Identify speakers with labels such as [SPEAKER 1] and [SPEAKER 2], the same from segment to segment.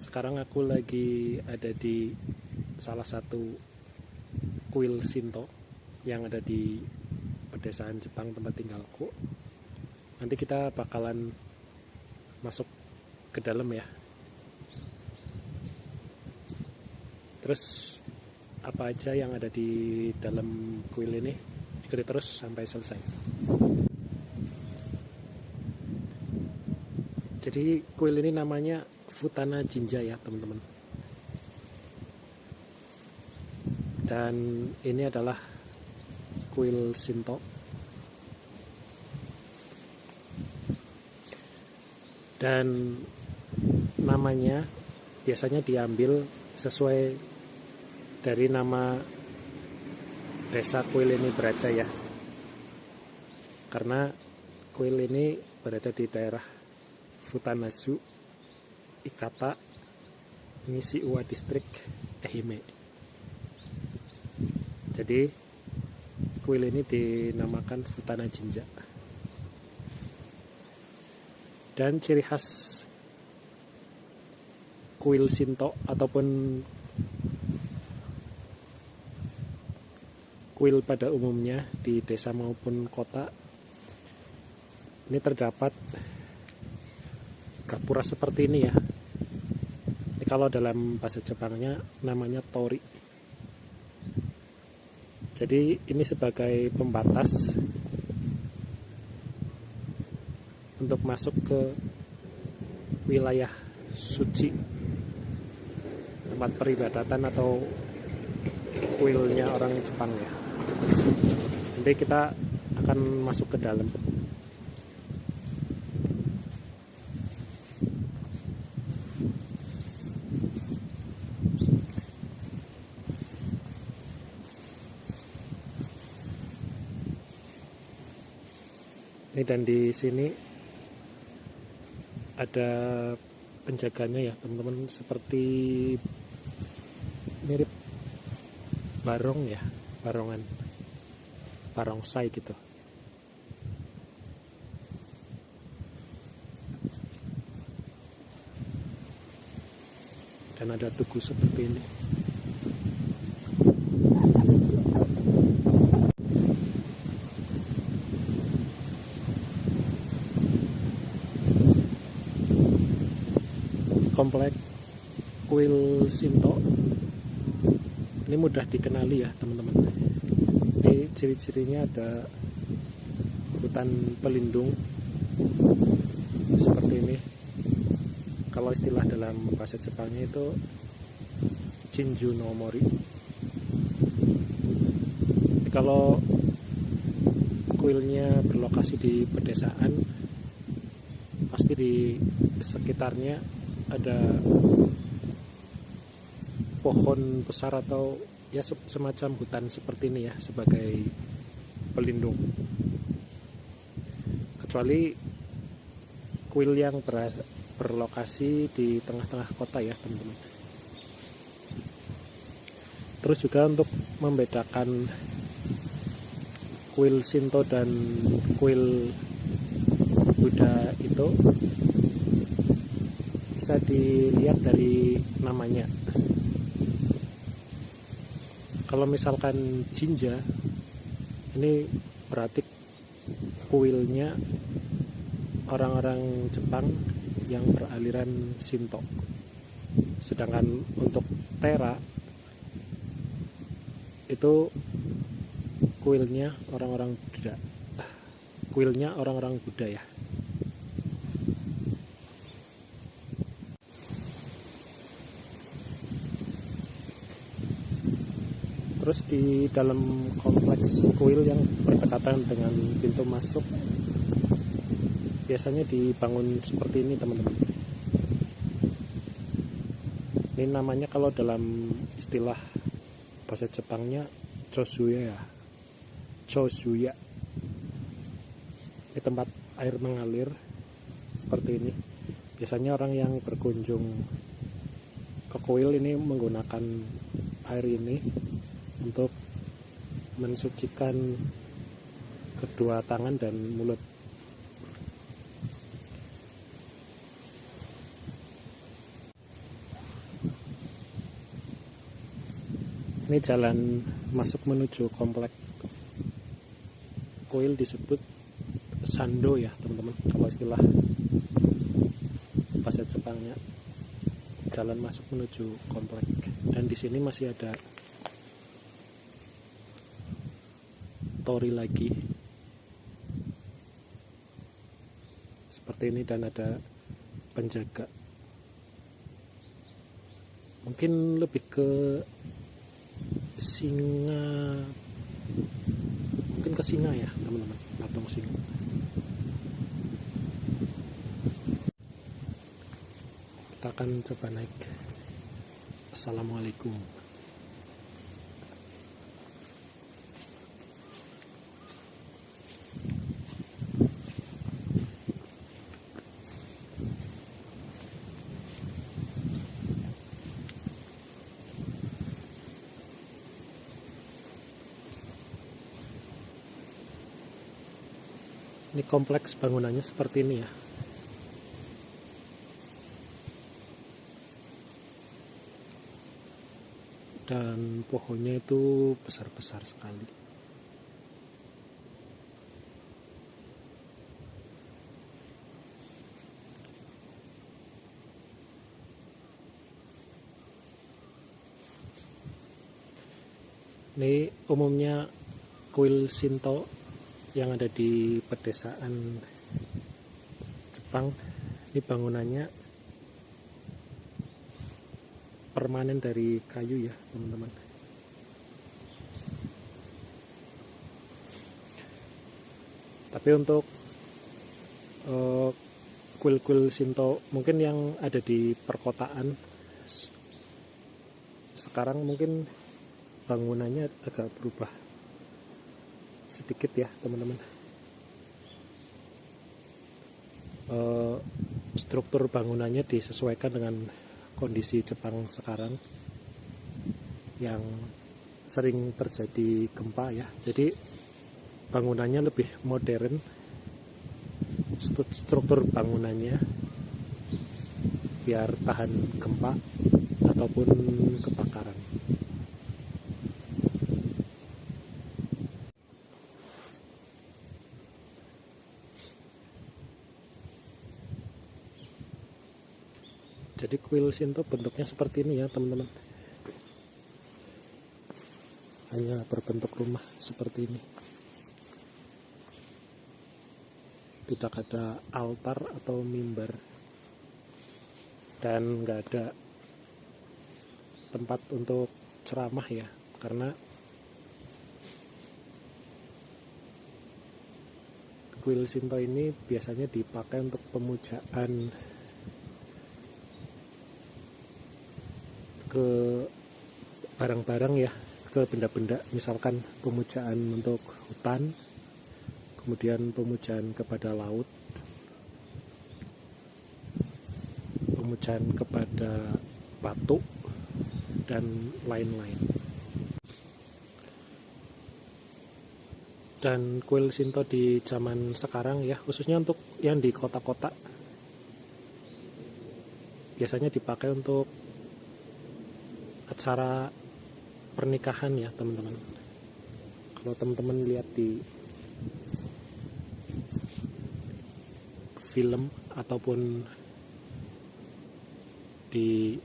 [SPEAKER 1] Sekarang aku lagi ada di salah satu kuil Shinto yang ada di pedesaan Jepang tempat tinggalku. Nanti kita bakalan masuk ke dalam ya. Terus apa aja yang ada di dalam kuil ini, ikuti terus sampai selesai. Jadi kuil ini namanya Futana Jinja ya teman-teman. Dan ini adalah kuil Shinto. Dan namanya biasanya diambil sesuai dari nama desa kuil ini berada ya. Karena kuil ini berada di daerah Futanazu, Ikata, Nishiuwa Distrik, Ehime. Jadi kuil ini dinamakan Futana Jinja. Dan ciri khas kuil Shinto ataupun kuil pada umumnya di desa maupun kota ini terdapat gapura seperti ini ya. Ini kalau dalam bahasa Jepangnya namanya tori. Jadi ini sebagai pembatas untuk masuk ke wilayah suci, tempat peribadatan atau kuilnya orang Jepang ya. Nanti kita akan masuk ke dalam. Ini dan di sini ada penjaganya ya teman-teman, seperti mirip barong ya, barongan, barongsai gitu. Dan ada tugu seperti ini. Komplek kuil Shinto ini mudah dikenali ya teman-teman. Ini ciri-cirinya ada hutan pelindung seperti ini. Kalau istilah dalam bahasa Jepangnya itu Jinju no Mori. Kalau kuilnya berlokasi di pedesaan, pasti di sekitarnya ada pohon besar atau ya semacam hutan seperti ini ya sebagai pelindung. Kecuali kuil yang berlokasi di tengah-tengah kota ya teman-teman. Terus juga untuk membedakan kuil Shinto dan kuil Buddha itu bisa dilihat dari namanya. Kalau misalkan Jinja, ini berarti kuilnya orang-orang Jepang yang beraliran Shinto. Sedangkan untuk Tera itu kuilnya orang-orang Buddha. Kuilnya orang-orang Buddha ya. Terus di dalam kompleks kuil yang berdekatan dengan pintu masuk biasanya dibangun seperti ini teman-teman. Ini namanya kalau dalam istilah bahasa Jepangnya Chosuya ya. Chosuya. Ini tempat air mengalir seperti ini. Biasanya orang yang berkunjung ke kuil ini menggunakan air ini untuk mensucikan kedua tangan dan mulut. Ini jalan masuk menuju komplek kuil, disebut Sando ya teman-teman, kalau istilah bahasa Jepangnya. Jalan masuk menuju komplek, dan di sini masih ada tori lagi seperti ini, dan ada penjaga. Mungkin lebih ke singa, mungkin ke singa ya teman-teman, patung singa. Kita akan coba naik. Assalamualaikum. Ini kompleks bangunannya seperti ini ya. Dan pohonnya itu besar-besar sekali. Ini umumnya kuil Shinto yang ada di pedesaan Jepang. Ini bangunannya permanen dari kayu ya teman-teman. Tapi untuk kuil-kuil Shinto mungkin yang ada di perkotaan sekarang mungkin bangunannya agak berubah sedikit ya teman-teman. Struktur bangunannya disesuaikan dengan kondisi Jepang sekarang yang sering terjadi gempa ya. Jadi bangunannya lebih modern, struktur bangunannya biar tahan gempa ataupun kebakaran. Jadi kuil Shinto bentuknya seperti ini ya teman-teman. Hanya berbentuk rumah seperti ini. Tidak ada altar atau mimbar. Dan nggak ada tempat untuk ceramah ya. Karena kuil Shinto ini biasanya dipakai untuk pemujaan ke barang-barang ya, ke benda-benda, misalkan pemujaan untuk hutan, kemudian pemujaan kepada laut, pemujaan kepada batu, dan lain-lain. Dan kuil Shinto di zaman sekarang ya, khususnya untuk yang di kota-kota, biasanya dipakai untuk acara pernikahan ya teman-teman. Kalau teman-teman lihat di film ataupun di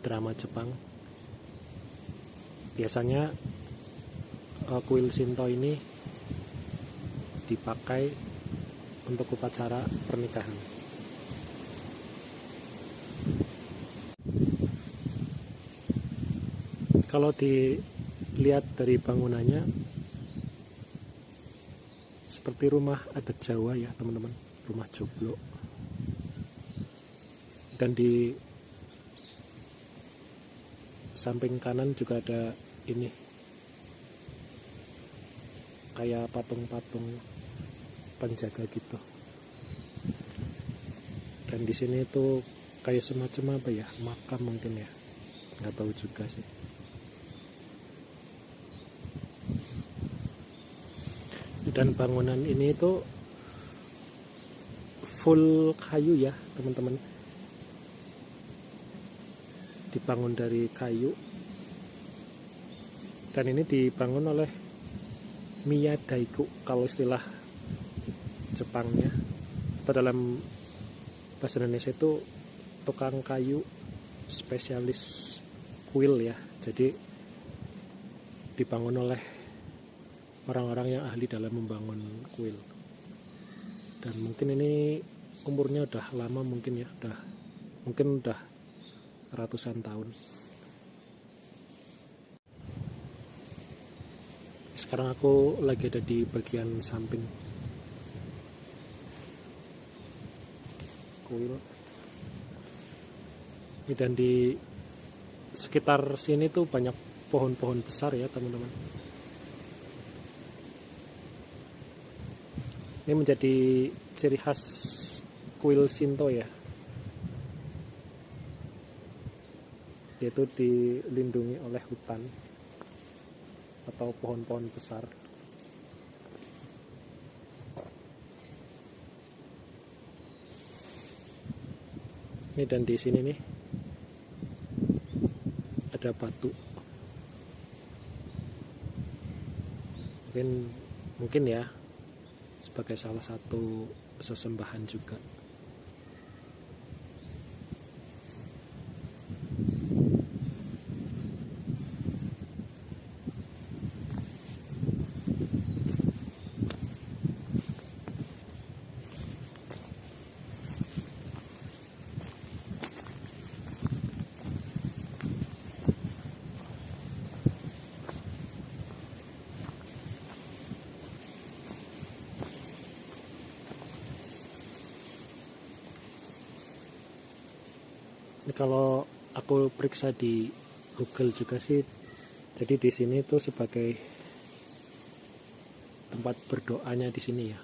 [SPEAKER 1] drama Jepang, biasanya kuil Shinto ini dipakai untuk upacara pernikahan. Kalau dilihat dari bangunannya seperti rumah adat Jawa ya teman-teman, rumah joglo. Dan di samping kanan juga ada ini kayak patung-patung penjaga gitu. Dan di sini tuh kayak semacam apa ya, makam mungkin ya, nggak tahu juga sih. Dan bangunan ini tuh full kayu ya teman-teman, dibangun dari kayu, dan ini dibangun oleh Miyadaiku kalau istilah Jepangnya, atau dalam bahasa Indonesia itu tukang kayu spesialis kuil ya. Jadi dibangun oleh orang-orang yang ahli dalam membangun kuil. Dan mungkin ini umurnya udah lama, mungkin ya, mungkin udah ratusan tahun. Sekarang aku lagi ada di bagian samping kuil. Dan di sekitar sini tuh banyak pohon-pohon besar ya teman-teman. Ini menjadi ciri khas kuil Shinto ya, yaitu dilindungi oleh hutan atau pohon-pohon besar. Ini dan di sini nih ada batu. Mungkin ya sebagai salah satu sesembahan juga. Ini kalau aku periksa di Google juga sih, jadi di sini tuh sebagai tempat berdoanya di sini ya.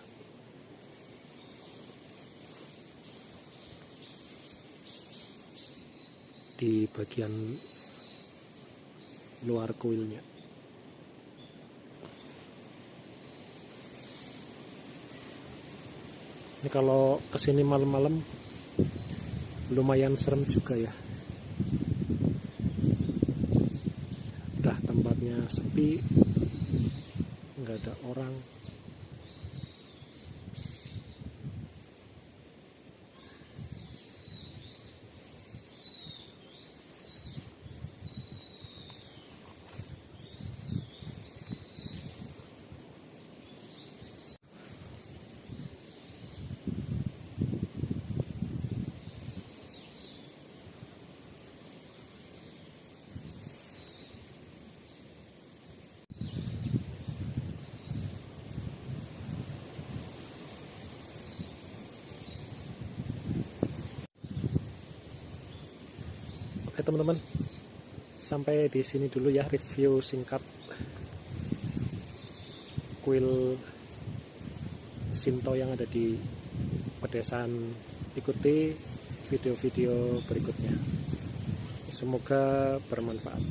[SPEAKER 1] Di bagian luar kuilnya. Ini kalau kesini malam-malam lumayan serem juga ya. Udah tempatnya sepi, nggak ada orang. Oke teman-teman, sampai di sini dulu ya review singkat kuil Shinto yang ada di pedesaan. Ikuti video-video berikutnya. Semoga bermanfaat.